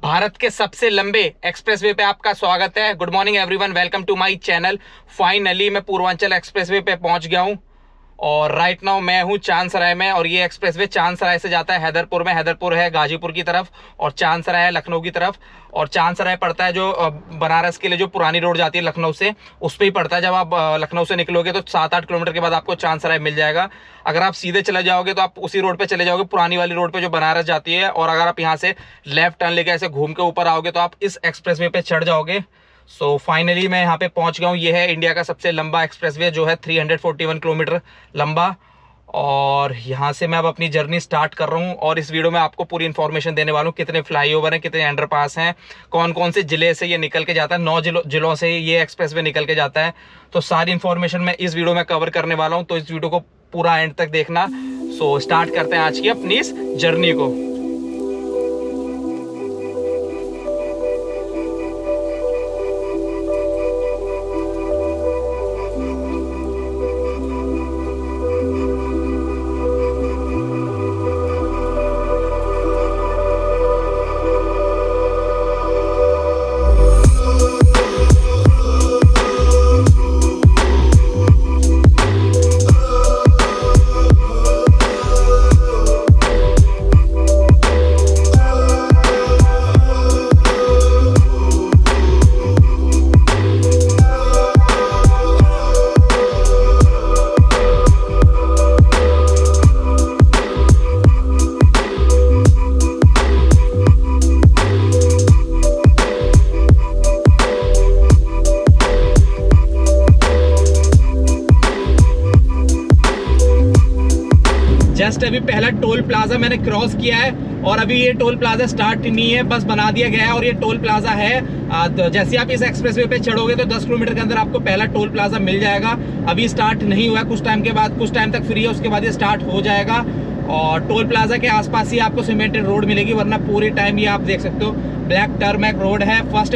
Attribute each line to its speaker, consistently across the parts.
Speaker 1: भारत के सबसे लंबे एक्सप्रेसवे पे आपका स्वागत है। Good morning everyone, welcome to my channel. Finally मैं पूर्वांचल एक्सप्रेसवे पे पहुंच गया हूं और राइट नाउ मैं हूं चांदसराय में। और ये एक्सप्रेसवे चांदसराय से जाता है हैदरपुर में। हैदरपुर है गाजीपुर की तरफ और चांदसराय है लखनऊ की तरफ। और चांदसराय पड़ता है जो बनारस के लिए जो पुरानी रोड जाती है लखनऊ से, उस पर ही पड़ता है। जब आप लखनऊ से निकलोगे तो 7-8 किलोमीटर के बाद आपको चांदसराय मिल जाएगा। अगर आप सीधे चले जाओगे तो आप उसी रोड पे चले जाओगे, पुरानी वाली रोड पे जो बनारस जाती है। और अगर आप यहाँ से लेफ्ट टर्न लेके ऐसे घूम के ऊपर आओगे तो आप इस एक्सप्रेसवे पे चढ़ जाओगे। सो फाइनली मैं यहाँ पे पहुँच गया हूँ। ये है इंडिया का सबसे लंबा एक्सप्रेसवे जो है 341 किलोमीटर लंबा। और यहाँ से मैं अब अपनी जर्नी स्टार्ट कर रहा हूँ और इस वीडियो में आपको पूरी इन्फॉर्मेशन देने वाला हूँ। कितने फ्लाईओवर हैं, कितने अंडरपास हैं, कौन कौन से जिले से ये निकल के जाता है। 9 जिलों से ये एक्सप्रेसवे निकल के जाता है। तो सारी इन्फॉर्मेशन मैं इस वीडियो में कवर करने वाला हूँ, तो इस वीडियो को पूरा एंड तक देखना। सो स्टार्ट करते हैं आज की अपनी इस जर्नी को। जस्ट अभी पहला टोल प्लाजा मैंने क्रॉस किया है और अभी ये टोल प्लाजा स्टार्ट नहीं है, बस बना दिया गया है। और ये टोल प्लाजा है तो जैसे आप इस एक्सप्रेसवे पे चढ़ोगे तो 10 किलोमीटर के अंदर आपको पहला टोल प्लाजा मिल जाएगा। अभी स्टार्ट नहीं हुआ है, कुछ टाइम के बाद, कुछ टाइम तक फ्री है, उसके बाद ये स्टार्ट हो जाएगा। और टोल प्लाजा के आसपास ही आपको सीमेंटेड रोड मिलेगी, वरना पूरी टाइम ये आप देख सकते हो ब्लैक टर्मैक रोड है। फर्स्ट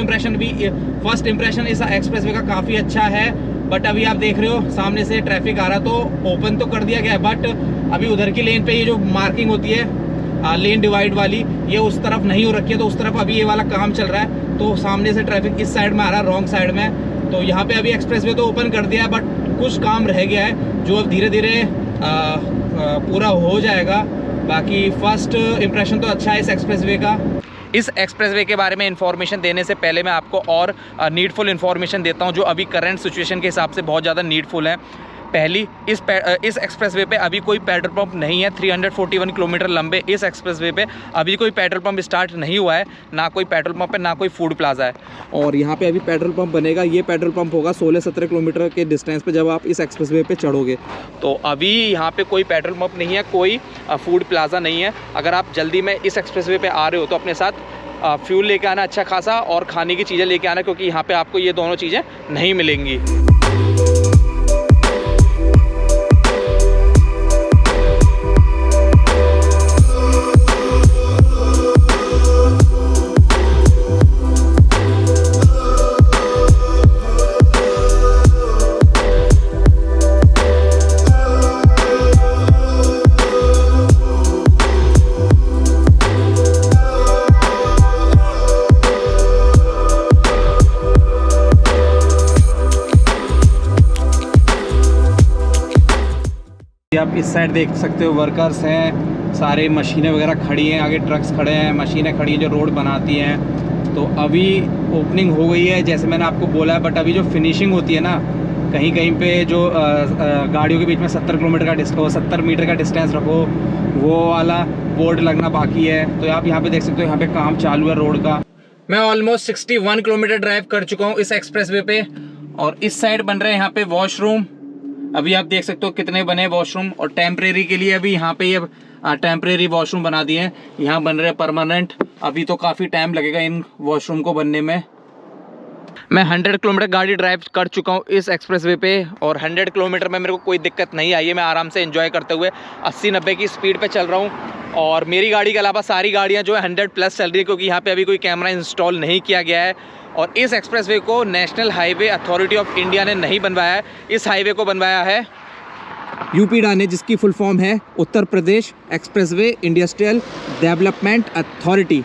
Speaker 1: इंप्रेशन इस एक्सप्रेसवे का काफ़ी अच्छा है। बट अभी आप देख रहे हो सामने से ट्रैफिक आ रहा, तो ओपन तो कर दिया गया है, बट अभी उधर की लेन पे ये जो मार्किंग होती है लेन डिवाइड वाली, ये उस तरफ नहीं हो रखी है। तो उस तरफ अभी ये वाला काम चल रहा है, तो सामने से ट्रैफिक इस साइड में आ रहा है, रॉन्ग साइड में। तो यहाँ पे अभी एक्सप्रेसवे तो ओपन कर दिया है, बट कुछ काम रह गया है जो अब धीरे धीरे पूरा हो जाएगा। बाकी फर्स्ट इंप्रेशन तो अच्छा है इस एक्सप्रेसवे का। इस एक्सप्रेसवे के बारे में इन्फॉर्मेशन देने से पहले मैं आपको और नीडफुल इन्फॉर्मेशन देता हूं जो अभी करंट सिचुएशन के हिसाब से बहुत ज़्यादा नीडफुल है। पहली, इस एक्सप्रेसवे पे अभी कोई पेट्रोल पंप नहीं है। 341 किलोमीटर लंबे इस एक्सप्रेसवे पे अभी कोई पेट्रोल पंप स्टार्ट नहीं हुआ है, ना कोई पेट्रोल पंप है, ना कोई फूड प्लाजा है। और यहाँ पे अभी पेट्रोल पंप बनेगा। ये पेट्रोल पंप होगा 16-17 किलोमीटर के डिस्टेंस पे जब आप इस एक्सप्रेसवे पे चढ़ोगे। तो अभी यहाँ पे कोई पेट्रोल पंप नहीं है, कोई फूड प्लाजा नहीं है। अगर आप जल्दी में इस एक्सप्रेसवे पे आ रहे हो तो अपने साथ फ्यूल लेके आना अच्छा खासा, और खाने की चीज़ें लेके आना, क्योंकि यहाँ पे आपको ये दोनों चीज़ें नहीं मिलेंगी। आप इस साइड देख सकते हो वर्कर्स हैं, सारे मशीनें वगैरह खड़ी हैं, आगे ट्रक्स खड़े हैं, मशीनें खड़ी हैं जो रोड बनाती हैं। तो अभी ओपनिंग हो गई है जैसे मैंने आपको बोला है, बट अभी जो फिनिशिंग होती है ना, कहीं कहीं पे जो गाड़ियों के बीच में 70 किलोमीटर का 70 मीटर का डिस्टेंस रखो, वो वाला बोर्ड लगना बाकी है। तो आप यहाँ पे देख सकते हो, यहाँ पे काम चालू है रोड का। मैं ऑलमोस्ट 61 किलोमीटर ड्राइव कर चुका हूँ इस एक्सप्रेसवे पे। और इस साइड बन रहे हैं यहाँ पे वॉशरूम। अभी आप देख सकते हो कितने बने वॉशरूम। और टेम्परेरी के लिए अभी यहाँ पे ये टेम्परेरी वॉशरूम बना दिए हैं, यहाँ बन रहे हैं परमानेंट। अभी तो काफ़ी टाइम लगेगा इन वॉशरूम को बनने में। मैं 100 किलोमीटर गाड़ी ड्राइव कर चुका हूँ इस एक्सप्रेसवे पे और 100 किलोमीटर में मेरे को कोई दिक्कत नहीं आई है। मैं आराम से एंजॉय करते हुए 80-90 की स्पीड पे चल रहा हूँ और मेरी गाड़ी के अलावा सारी गाड़ियाँ जो है 100+ चल रही है, क्योंकि यहाँ पे अभी कोई कैमरा इंस्टॉल नहीं किया गया है। और इस एक्सप्रेसवे को national highway authority of India ने नहीं बनवाया है, इस हाईवे को बनवाया है यूपीडा ने, जिसकी फुल फॉर्म है Uttar Pradesh expressway industrial development authority.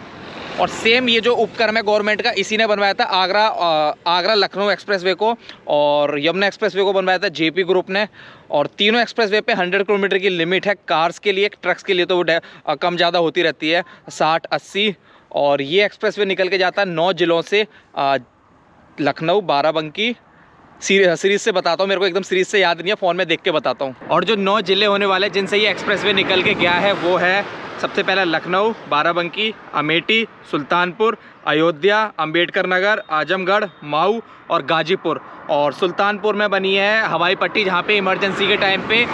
Speaker 1: और सेम ये जो उपक्रम है गवर्नमेंट का, इसी ने बनवाया था आगरा लखनऊ एक्सप्रेसवे को, और यमुना एक्सप्रेसवे को बनवाया था जेपी ग्रुप ने। और तीनों एक्सप्रेसवे पे 100 किलोमीटर की लिमिट है कार्स के लिए, ट्रक्स के लिए तो वो कम ज़्यादा होती रहती है 60-80। और ये एक्सप्रेसवे निकल के जाता है 9 ज़िलों से, लखनऊ, बाराबंकी, सीरीज से बताता हूँ, मेरे को एकदम सीरीज से याद नहीं है, फ़ोन में देख के बताता हूँ। और जो 9 ज़िले होने वाले जिनसे ये एक्सप्रेसवे निकल के गया है वो है सबसे पहला लखनऊ, बाराबंकी, अमेठी, सुल्तानपुर, अयोध्या, अंबेडकर नगर, आजमगढ़, माऊ और गाजीपुर। और सुल्तानपुर में बनी है हवाई पट्टी, जहाँ पे इमरजेंसी के टाइम पे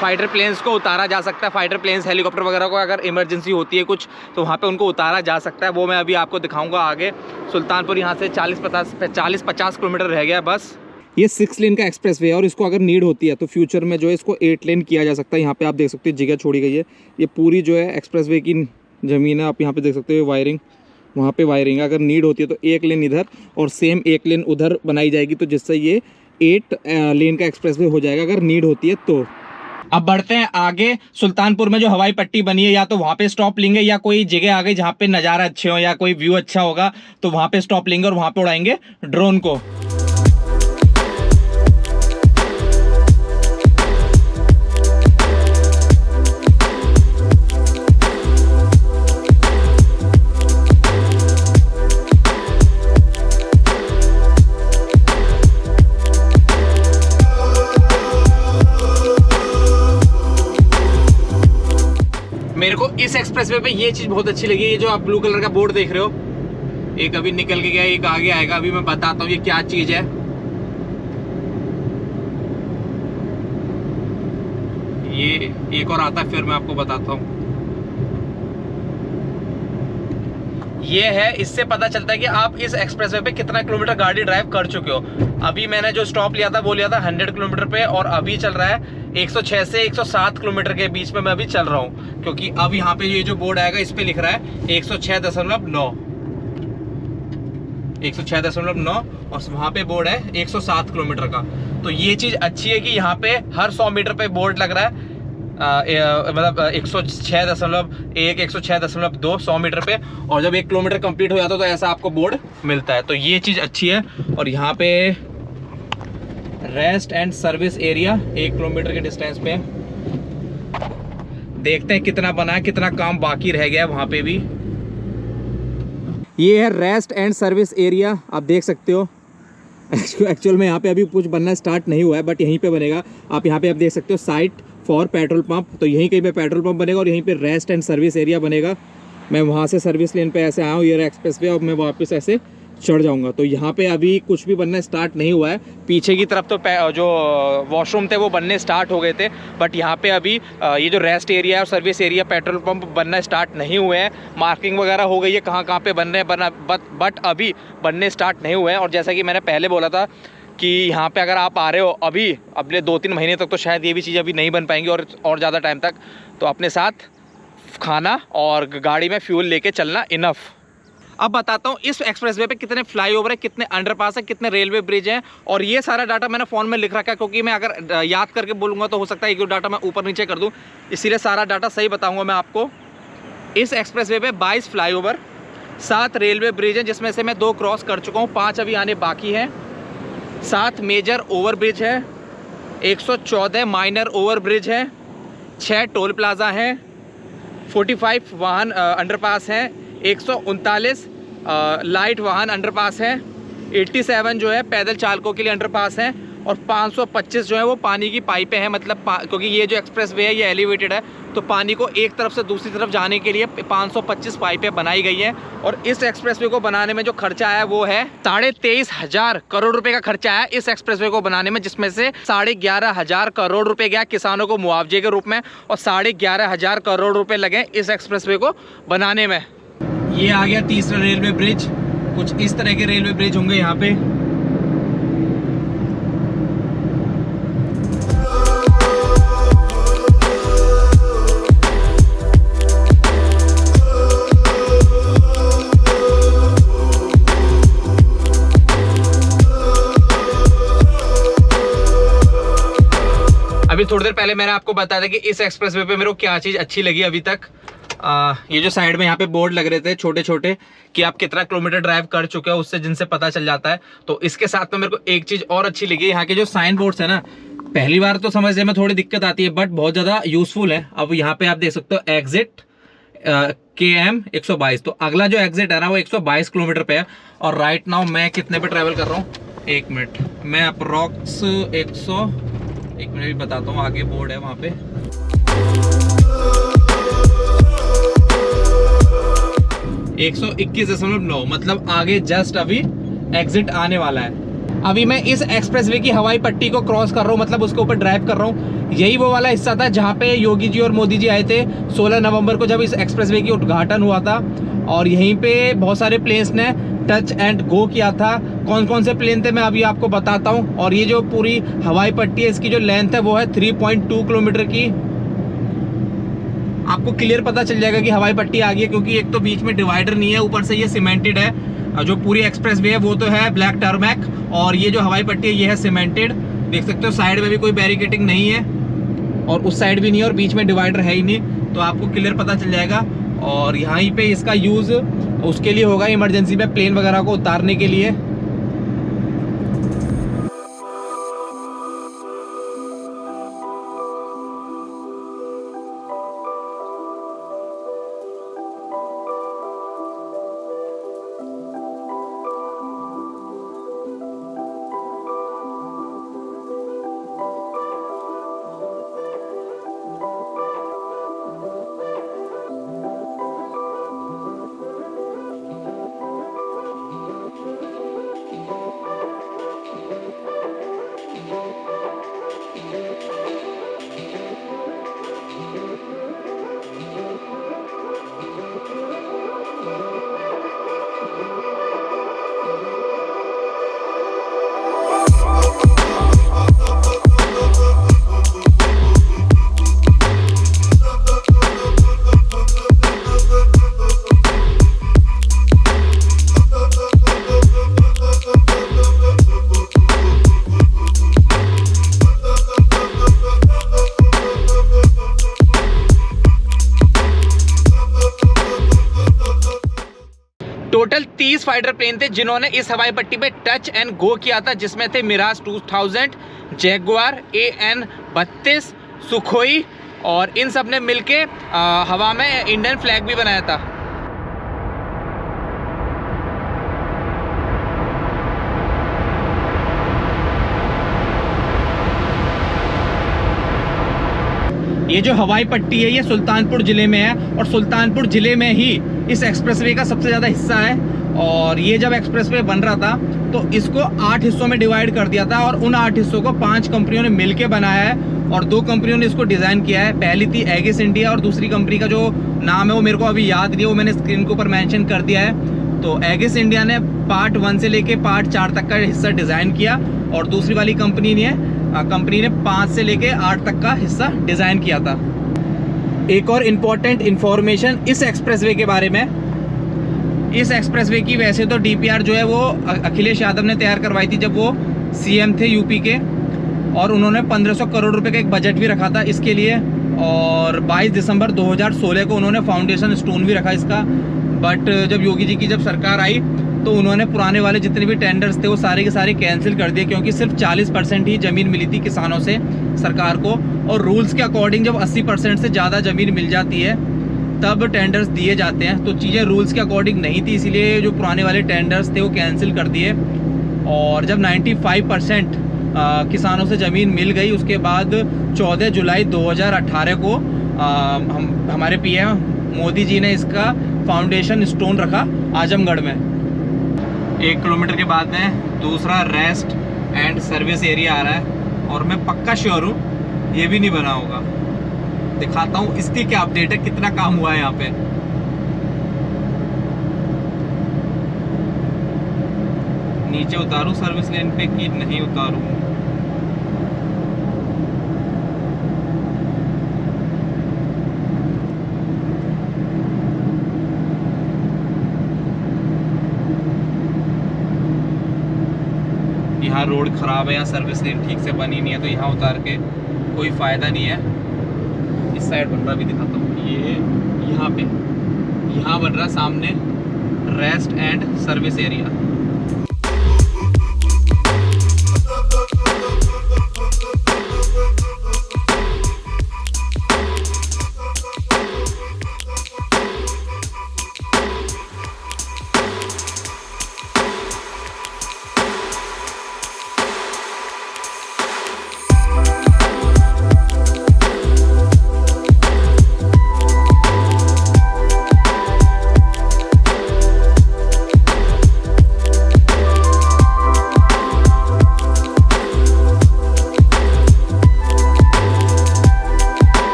Speaker 1: फाइटर प्लेन्स को उतारा जा सकता है। फाइटर प्लेन्स, हेलीकॉप्टर वगैरह को अगर इमरजेंसी होती है कुछ, तो वहाँ पे उनको उतारा जा सकता है। वो मैं अभी आपको दिखाऊंगा आगे। सुल्तानपुर यहाँ से 40-50 किलोमीटर रह गया बस। ये 6 लेन का एक्सप्रेसवे है, और इसको अगर नीड होती है तो फ्यूचर में जो है इसको 8 लेन किया जा सकता है। यहाँ पे आप देख सकते हो जगह छोड़ी गई है, ये पूरी जो है एक्सप्रेसवे की ज़मीन है। आप यहाँ पे देख सकते हो वायरिंग, वहाँ पे वायरिंग, अगर नीड होती है तो 1 लेन इधर और सेम 1 लेन उधर बनाई जाएगी, तो जिससे ये 8 लेन का एक्सप्रेसवे हो जाएगा अगर नीड होती है तो। अब बढ़ते हैं आगे। सुल्तानपुर में जो हवाई पट्टी बनी है, या तो वहाँ पे स्टॉप लेंगे, या कोई जगह आ गई जहाँ पे नज़ारा अच्छे हो या कोई व्यू अच्छा होगा तो वहाँ पे स्टॉप लेंगे और वहाँ पे उड़ाएंगे ड्रोन को। मेरे को इस एक्सप्रेसवे पे ये चीज़ बहुत अच्छी लगी, ये जो आप ब्लू कलर का बोर्ड देख रहे हो, एक अभी निकल के गया, एक आगे आएगा, अभी मैं बताता हूँ ये क्या चीज़ है। ये एक और आता है, फिर मैं आपको बताता हूँ। ये है, इससे पता चलता है कि आप इस एक्सप्रेसवे पे कितना किलोमीटर गाड़ी ड्राइव कर चुके हो। अभी मैंने जो स्टॉप लिया था वो लिया था 100 किलोमीटर पे, और अभी चल रहा है 106 से 107 किलोमीटर के बीच में मैं अभी चल रहा हूँ। क्योंकि अब यहाँ पे ये जो बोर्ड आएगा इस पे लिख रहा है 106.9, 106.9, और वहाँ पे बोर्ड है 107 किलोमीटर का। तो ये चीज़ अच्छी है कि यहाँ पे हर 100 मीटर पे बोर्ड लग रहा है, मतलब 106.1, 106.2 100 मीटर पे, और जब 1 किलोमीटर कंप्लीट हो जाता है तो ऐसा आपको बोर्ड मिलता है। तो ये चीज़ अच्छी है। और यहाँ पे rest and service area 1 kilometre के डिस्टेंस पे, देखते हैं कितना बना है, कितना काम बाकी रह गया है वहाँ पे भी। ये है रेस्ट एंड सर्विस एरिया, आप देख सकते हो। एक्चुअल में यहाँ पे अभी कुछ बनना स्टार्ट नहीं हुआ है, बट यहीं पे बनेगा। आप यहाँ पे आप देख सकते हो साइट फॉर पेट्रोल पंप, तो यहीं कहीं पे पेट्रोल पंप बनेगा और यहीं पे रेस्ट एंड सर्विस एरिया बनेगा। मैं वहाँ से सर्विस लेन पे ऐसे आया हूँ, ये एक्सप्रेस वे, और मैं वापस ऐसे चढ़ जाऊँगा। तो यहाँ पे अभी कुछ भी बनना स्टार्ट नहीं हुआ है। पीछे की तरफ तो जो वॉशरूम थे वो बनने स्टार्ट हो गए थे, बट यहाँ पे अभी ये जो रेस्ट एरिया और सर्विस एरिया, पेट्रोल पंप बनना स्टार्ट नहीं हुए हैं। मार्किंग वगैरह हो गई है कहाँ कहाँ पे बन रहे हैं, बट अभी बनने स्टार्ट नहीं हुए हैं। और जैसा कि मैंने पहले बोला था कि यहाँ पे अगर आप आ रहे हो अभी, अगले 2-3 महीने तक तो शायद ये भी चीज़ अभी नहीं बन पाएंगी, और ज़्यादा टाइम तक, तो अपने साथ खाना और गाड़ी में फ्यूल लेके चलना इनफ। अब बताता हूँ इस एक्सप्रेसवे पे कितने फ्लाईओवर है, कितने अंडरपास है, कितने रेलवे ब्रिज हैं, और ये सारा डाटा मैंने फ़ोन में लिख रखा है, क्योंकि मैं अगर याद करके बोलूँगा तो हो सकता है ये डाटा मैं ऊपर नीचे कर दूँ, इसीलिए सारा डाटा सही बताऊँगा मैं आपको। इस एक्सप्रेसवे पे 22 फ्लाईओवर, 7 रेलवे ब्रिज हैं, जिसमें से मैं 2 क्रॉस कर चुका हूँ, 5 अभी आने बाकी हैं। 7 मेजर ओवर ब्रिज है, 114 माइनर ओवर ब्रिज है, 6 टोल प्लाजा हैं, 45 वाहन अंडरपास हैं, 139 लाइट वाहन अंडरपास हैं, 87 जो है पैदल चालकों के लिए अंडरपास हैं, और 525 जो है वो पानी की पाइपें हैं। मतलब क्योंकि ये जो एक्सप्रेसवे है ये एलिवेटेड है, तो पानी को एक तरफ से दूसरी तरफ जाने के लिए 525 पाइपें बनाई गई हैं। और इस एक्सप्रेसवे को बनाने में जो खर्चा आया वो है 23,500 करोड़ रुपए का खर्चा आया इस एक्सप्रेसवे को बनाने में, जिसमें से 11,500 करोड़ रुपए गया किसानों को मुआवजे के रूप में, और 11,500 करोड़ रुपए लगे इस एक्सप्रेसवे को बनाने में। ये आ गया तीसरा रेलवे ब्रिज, कुछ इस तरह के रेलवे ब्रिज होंगे यहाँ पे। अभी थोड़ी देर पहले मैंने आपको बताया था कि इस एक्सप्रेसवे पे मेरे को क्या चीज़ अच्छी लगी अभी तक, ये जो साइड में यहाँ पे बोर्ड लग रहे थे छोटे छोटे कि आप कितना किलोमीटर ड्राइव कर चुके हो, उससे जिनसे पता चल जाता है। तो इसके साथ में मेरे को एक चीज और अच्छी लगी, यहाँ के जो साइन बोर्ड्स है ना, पहली बार तो समझने में थोड़ी दिक्कत आती है बट बहुत ज्यादा यूजफुल है। अब यहाँ पे आप देख सकते हो एग्जिट KM 122, तो अगला जो एग्जिट है ना वो 122 किलोमीटर पे है। और राइट नाउ मैं कितने पे ट्रेवल कर रहा हूँ, एक मिनट, मैं अप्रोक्स 100 भी बताता हूँ, आगे बोर्ड है वहां पे। 121.9, मतलब आगे जस्ट अभी एग्जिट आने वाला है। अभी मैं इस एक्सप्रेसवे की हवाई पट्टी को क्रॉस कर रहा हूँ, मतलब उसके ऊपर ड्राइव कर रहा हूँ। यही वो वाला हिस्सा था जहाँ पे योगी जी और मोदी जी आए थे 16 नवंबर को, जब इस एक्सप्रेसवे की उद्घाटन हुआ था। और यहीं पे बहुत सारे प्लेन्स ने टच एंड गो किया था। कौन कौन से प्लेन थे मैं अभी आपको बताता हूँ। और ये जो पूरी हवाई पट्टी है, इसकी जो लेंथ है वो है 3.2 किलोमीटर की। आपको क्लियर पता चल जाएगा कि हवाई पट्टी आ गई है, क्योंकि एक तो बीच में डिवाइडर नहीं है, ऊपर से ये सीमेंटेड है। जो पूरी एक्सप्रेसवे है वो तो है ब्लैक टारमैक, और ये जो हवाई पट्टी है ये है सीमेंटेड। देख सकते हो साइड में भी कोई बैरिकेटिंग नहीं है और उस साइड भी नहीं है, और बीच में डिवाइडर है ही नहीं, तो आपको क्लियर पता चल जाएगा। और यहाँ पे इसका यूज उसके लिए होगा, इमरजेंसी में प्लेन वगैरह को उतारने के लिए। टोटल 30 फाइटर प्लेन थे जिन्होंने इस हवाई पट्टी पे टच एंड गो किया था, जिसमें थे मिराज 2000, जैगुआर, AN-32, सुखोई, और इन सब ने मिलके हवा में इंडियन फ्लैग भी बनाया था। ये जो हवाई पट्टी है ये सुल्तानपुर जिले में है, और सुल्तानपुर जिले में ही इस एक्सप्रेसवे का सबसे ज़्यादा हिस्सा है। और ये जब एक्सप्रेसवे बन रहा था तो इसको 8 हिस्सों में डिवाइड कर दिया था, और उन 8 हिस्सों को 5 कंपनियों ने मिलके बनाया है, और 2 कंपनियों ने इसको डिज़ाइन किया है। पहली थी एगिस इंडिया, और दूसरी कंपनी का जो नाम है वो मेरे को अभी याद नहीं है, वो मैंने स्क्रीन के ऊपर मेंशन कर दिया है। तो एगिस इंडिया ने पार्ट 1 से लेके पार्ट 4 तक का हिस्सा डिज़ाइन किया, और दूसरी वाली कंपनी ने 5 से लेके 8 तक का हिस्सा डिज़ाइन किया था। एक और इम्पॉर्टेंट इन्फॉर्मेशन इस एक्सप्रेसवे के बारे में, इस एक्सप्रेसवे की वैसे तो DPR जो है वो अखिलेश यादव ने तैयार करवाई थी जब वो CM थे यूपी के, और उन्होंने 1500 करोड़ रुपए का एक बजट भी रखा था इसके लिए। और 22 दिसंबर 2016 को उन्होंने फाउंडेशन स्टोन भी रखा इसका। बट जब योगी जी की सरकार आई तो उन्होंने पुराने वाले जितने भी टेंडर्स थे वो सारे के सारे कैंसिल कर दिए, क्योंकि सिर्फ 40% ही ज़मीन मिली थी किसानों से सरकार को, और रूल्स के अकॉर्डिंग जब 80% से ज़्यादा ज़मीन मिल जाती है तब टेंडर्स दिए जाते हैं। तो चीज़ें रूल्स के अकॉर्डिंग नहीं थी, इसीलिए जो पुराने वाले टेंडर्स थे वो कैंसिल कर दिए। और जब 95% किसानों से ज़मीन मिल गई, उसके बाद 14 जुलाई 2018 को हमारे PM मोदी जी ने इसका फाउंडेशन स्टोन रखा आजमगढ़ में। 1 किलोमीटर के बाद में दूसरा रेस्ट एंड सर्विस एरिया आ रहा है, और मैं पक्का श्योर हूँ ये भी नहीं बना होगा। दिखाता हूँ इसकी क्या अपडेट है, कितना काम हुआ है यहाँ पे। नीचे उतारूँ सर्विस लेन पे कि नहीं उतारूँ? यहाँ रोड ख़राब है, यहाँ सर्विस लेन ठीक से बनी नहीं है, तो यहाँ उतार के कोई फ़ायदा नहीं है। इस साइड बन रहा, अभी दिखाता हूँ। ये यहाँ बन रहा सामने रेस्ट एंड सर्विस एरिया।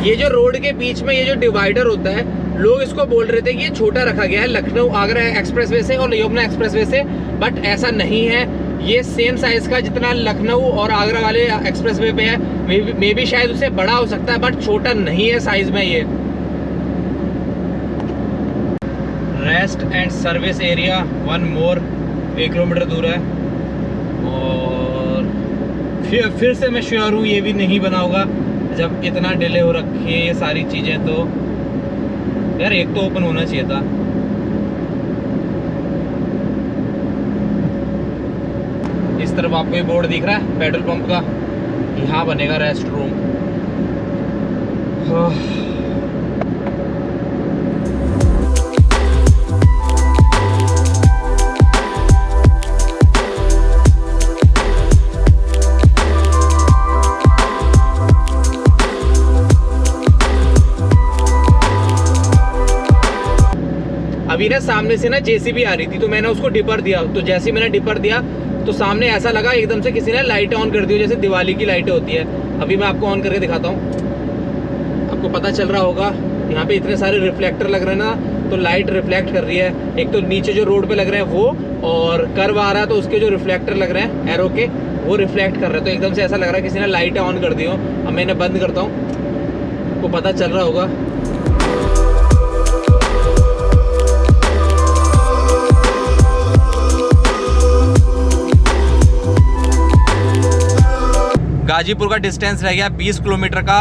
Speaker 1: ये जो रोड के बीच में ये जो डिवाइडर होता है, लोग इसको बोल रहे थे कि ये छोटा रखा गया है लखनऊ आगरा एक्सप्रेसवे से और यमुना एक्सप्रेसवे से, बट ऐसा नहीं है। ये सेम साइज का जितना लखनऊ और आगरा वाले एक्सप्रेसवे पे है, मे भी शायद उससे बड़ा हो सकता है, बट छोटा नहीं है साइज में। ये rest and service area 1 more 1 kilometre दूर है। और फिर से मैं श्योर हूँ ये भी नहीं बना होगा जब इतना डिले हो रखी है ये सारी चीज़ें। तो यार एक तो ओपन होना चाहिए था। इस तरफ आपको ये बोर्ड दिख रहा है पेट्रोल पंप का, यहाँ बनेगा रेस्ट रूम। अभी ना सामने से ना जेसीबी आ रही थी, तो मैंने उसको डिपर दिया। तो जैसे ही मैंने डिपर दिया तो सामने ऐसा लगा एकदम से किसी ने लाइट ऑन कर दी, जैसे दिवाली की लाइटें होती है। अभी मैं आपको ऑन करके दिखाता हूँ, आपको पता चल रहा होगा। यहाँ पे इतने सारे रिफ्लेक्टर लग रहे हैं ना, तो लाइट रिफ्लेक्ट कर रही है। एक तो नीचे जो रोड पे लग रहे हैं वो, और कर्व आ रहा है तो उसके जो रिफ्लेक्टर लग रहे हैं एरो के, वो रिफ्लेक्ट कर रहे हैं। तो एकदम से ऐसा लग रहा है किसी ने लाइटें ऑन कर दी हो। अब मैं इन्हें बंद करता हूँ, आपको पता चल रहा होगा। गाजीपुर का डिस्टेंस रह गया 20 किलोमीटर का,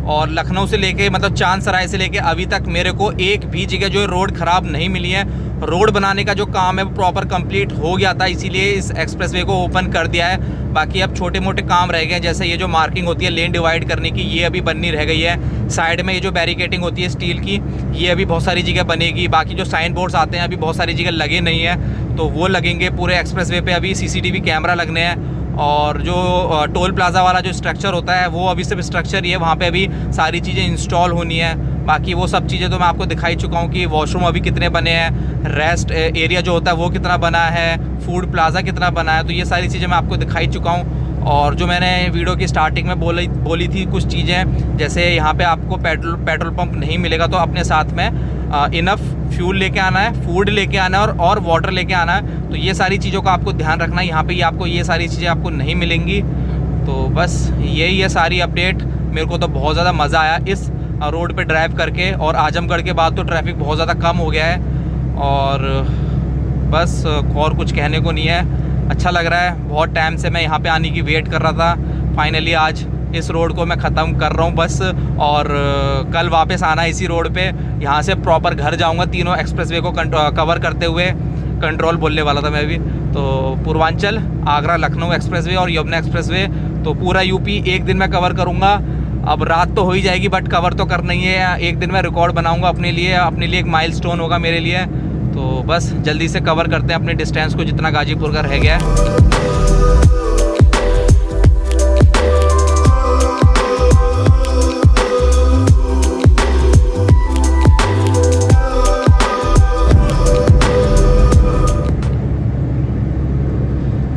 Speaker 1: और लखनऊ से लेके मतलब चांद सराय से लेके अभी तक मेरे को एक भी जगह जो रोड ख़राब नहीं मिली है। रोड बनाने का जो काम है वो प्रॉपर कंप्लीट हो गया था, इसीलिए इस एक्सप्रेसवे को ओपन कर दिया है। बाकी अब छोटे मोटे काम रह गए हैं, जैसे ये जो मार्किंग होती है लेन डिवाइड करने की, ये अभी बननी रह गई है। साइड में ये जो बैरिकेटिंग होती है स्टील की, ये अभी बहुत सारी जगह बनेगी। बाकी जो साइन बोर्ड्स आते हैं अभी बहुत सारी जगह लगे नहीं हैं, तो वो लगेंगे। पूरे एक्सप्रेसवे पे अभी CCTV कैमरा लगने हैं। और जो टोल प्लाज़ा वाला जो स्ट्रक्चर होता है वो अभी सिर्फ स्ट्रक्चर ही है, वहाँ पे अभी सारी चीज़ें इंस्टॉल होनी है। बाकी वो सब चीज़ें तो मैं आपको दिखाई चुका हूँ कि वॉशरूम अभी कितने बने हैं, रेस्ट एरिया जो होता है वो कितना बना है, फूड प्लाज़ा कितना बना है, तो ये सारी चीज़ें मैं आपको दिखाई चुका हूँ। और जो मैंने वीडियो की स्टार्टिंग में बोली थी कुछ चीज़ें, जैसे यहाँ पे आपको पेट्रोल पंप नहीं मिलेगा, तो अपने साथ में इनफ फ्यूल लेके आना है, फूड लेके आना है और वाटर लेके आना है। तो ये सारी चीज़ों का आपको ध्यान रखना है। यहाँ पे आपको ये सारी चीज़ें आपको नहीं मिलेंगी। तो बस यही है सारी अपडेट। मेरे को तो बहुत ज़्यादा मज़ा आया इस रोड पे ड्राइव करके, और आजमगढ़ के बाद तो ट्रैफिक बहुत ज़्यादा कम हो गया है। और बस और कुछ कहने को नहीं है, अच्छा लग रहा है। बहुत टाइम से मैं यहाँ पे आने की वेट कर रहा था, फाइनली आज इस रोड को मैं ख़त्म कर रहा हूँ बस। और कल वापस आना है इसी रोड पे, यहाँ से प्रॉपर घर जाऊँगा तीनों एक्सप्रेसवे को कवर करते हुए। कंट्रोल बोलने वाला था मैं भी। तो पूर्वांचल, आगरा लखनऊ एक्सप्रेसवे और यमुना एक्सप्रेसवे, तो पूरा यूपी एक दिन में कवर करूँगा। अब रात तो हो ही जाएगी, बट कवर तो करना ही है। एक दिन में रिकॉर्ड बनाऊँगा अपने लिए एक माइलस्टोन होगा मेरे लिए। तो बस जल्दी से कवर करते हैं अपने डिस्टेंस को जितना गाजीपुर का रह गया है।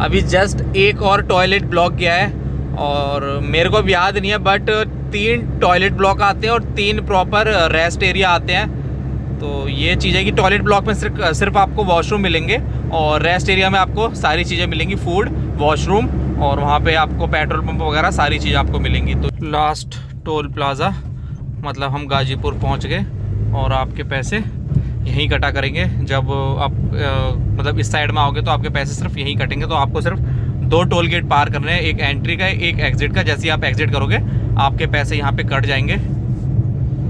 Speaker 1: अभी जस्ट एक और टॉयलेट ब्लॉक गया है, और मेरे को भी याद नहीं है, बट 3 टॉयलेट ब्लॉक आते हैं और 3 प्रॉपर रेस्ट एरिया आते हैं। तो ये चीज़ है कि टॉयलेट ब्लॉक में सिर्फ आपको वॉशरूम मिलेंगे, और रेस्ट एरिया में आपको सारी चीज़ें मिलेंगी, फूड, वॉशरूम, और वहाँ पे आपको पेट्रोल पंप वगैरह सारी चीज़ आपको मिलेंगी। तो लास्ट टोल प्लाज़ा, मतलब हम गाजीपुर पहुँच गए और आपके पैसे यहीं कटा करेंगे। जब आप मतलब इस साइड में आओगे तो आपके पैसे सिर्फ यहीं कटेंगे। तो आपको सिर्फ 2 टोल गेट पार करने हैं, एक एंट्री का एक एग्जिट का। जैसे ही आप एग्जिट करोगे आपके पैसे यहाँ पे कट जाएंगे।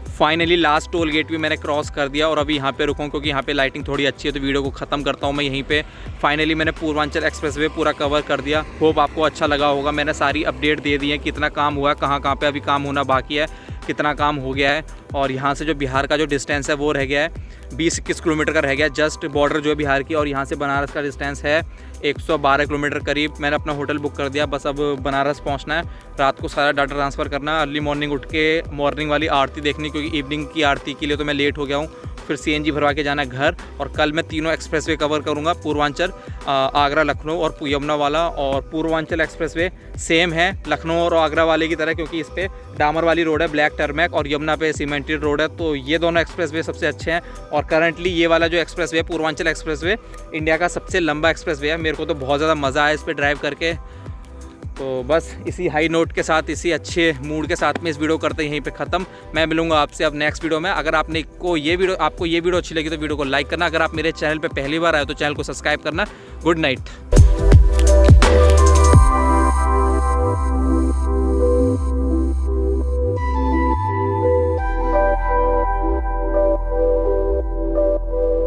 Speaker 1: फाइनली लास्ट टोल गेट भी मैंने क्रॉस कर दिया और अभी यहाँ पे रुकूँ क्योंकि यहाँ पे लाइटिंग थोड़ी अच्छी है, तो वीडियो को ख़त्म करता हूँ मैं यहीं पे। फाइनली मैंने पूर्वांचल एक्सप्रेसवे पूरा कवर कर दिया। होप आपको अच्छा लगा होगा। मैंने सारी अपडेट दे दी है, कितना काम हुआ है, कहाँ कहाँ पे अभी काम होना बाकी है, कितना काम हो गया है। और यहाँ से जो बिहार का जो डिस्टेंस है वो रह गया है 20-21 किलोमीटर का रह गया है, जस्ट बॉर्डर जो है बिहार की। और यहाँ से बनारस का डिस्टेंस है 112 किलोमीटर करीब। मैंने अपना होटल बुक कर दिया, बस अब बनारस पहुँचना है। रात को सारा डाटा ट्रांसफ़र करना, अर्ली मॉर्निंग उठ के मॉर्निंग वाली आरती देखनी, क्योंकि इवनिंग की आरती के लिए तो मैं लेट हो गया हूँ। फिर CNG भरवा के जाना है घर। और कल मैं तीनों एक्सप्रेसवे कवर करूँगा, पूर्वांचल, आगरा, लखनऊ और यमुना वाला। और पूर्वांचल एक्सप्रेसवे सेम है लखनऊ और आगरा वाले की तरह, क्योंकि इस पर डामर वाली रोड है, ब्लैक टर्मैक, और यमुना पे सीमेंटेड रोड है। तो ये दोनों एक्सप्रेसवे सबसे अच्छे हैं। और करंटली ये वाला जो एक्सप्रेसवे है पूर्वांचल एक्सप्रेसवे, इंडिया का सबसे लंबा एक्सप्रेसवे है। मेरे को तो बहुत ज़्यादा मज़ा आया इस पर ड्राइव करके। तो बस इसी हाई नोट के साथ, इसी अच्छे मूड के साथ में इस वीडियो करते हैं यहीं पे ख़त्म। मैं मिलूंगा आपसे अब नेक्स्ट वीडियो में। अगर आपको ये वीडियो अच्छी लगी तो वीडियो को लाइक करना। अगर आप मेरे चैनल पे पहली बार आए तो चैनल को सब्सक्राइब करना। Good night.